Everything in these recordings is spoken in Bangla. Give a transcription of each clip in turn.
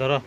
ধরো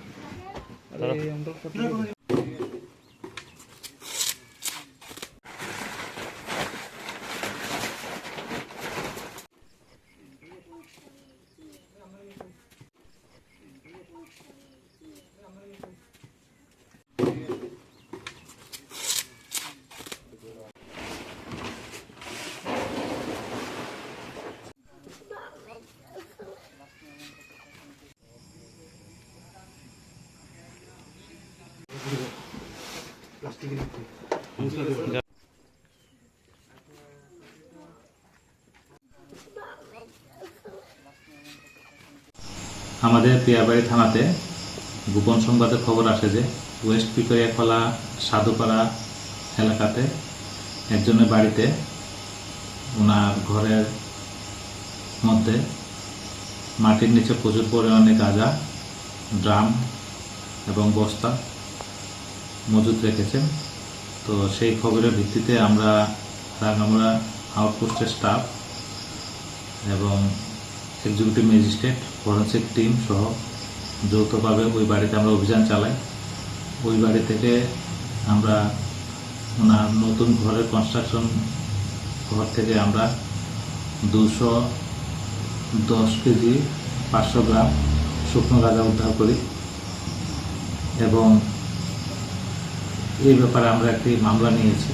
আমাদের পিয়াবাড়ি থানাতে গোপন সংবাদের খবর আসে যে ওয়েস্ট পিকরিয়াখলা সাধুপাড়া এলাকাতে একজনের বাড়িতে ওনার ঘরের মধ্যে মাটির নিচে প্রচুর পরিমাণে গাঁজা, ড্রাম এবং বস্তা মজুত রেখেছেন। তো সেই খবরের ভিত্তিতে আমরা রাঙ্গামারা আউটপোস্টের স্টাফ এবং এক্সিকিউটিভ ম্যাজিস্ট্রেট, ফরেন্সিক টিম সহ যৌথভাবে ওই বাড়িতে আমরা অভিযান চালাই। ওই বাড়ি থেকে আমরা ওনার নতুন ঘরের কনস্ট্রাকশন ঘর থেকে আমরা 210 কেজি 500 গ্রাম শুকনো গাঁজা উদ্ধার করি এবং এই ব্যাপারে আমরা একটি মামলা নিয়েছি।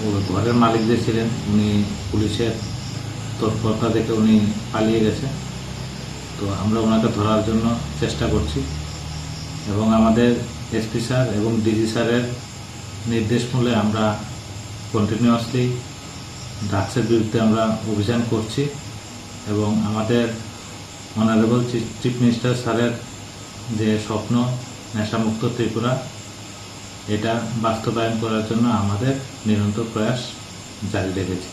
ও ঘরের মালিক যে ছিলেন উনি পুলিশের তৎপরতা দেখে উনি পালিয়ে গেছে। তো আমরা ওনাকে ধরার জন্য চেষ্টা করছি এবং আমাদের এসপি স্যার এবং ডিজি স্যারের নির্দেশ মূলে আমরা কন্টিনিউয়াসলি ড্রাগসের বিরুদ্ধে আমরা অভিযান করছি এবং আমাদের অনারেবল চিফ মিনিস্টার স্যারের যে স্বপ্ন নেশামুক্ত ত্রিপুরা, এটা বাস্তবায়ন করার জন্য আমাদের নিরন্তর প্রয়াস জারি রেখেছি।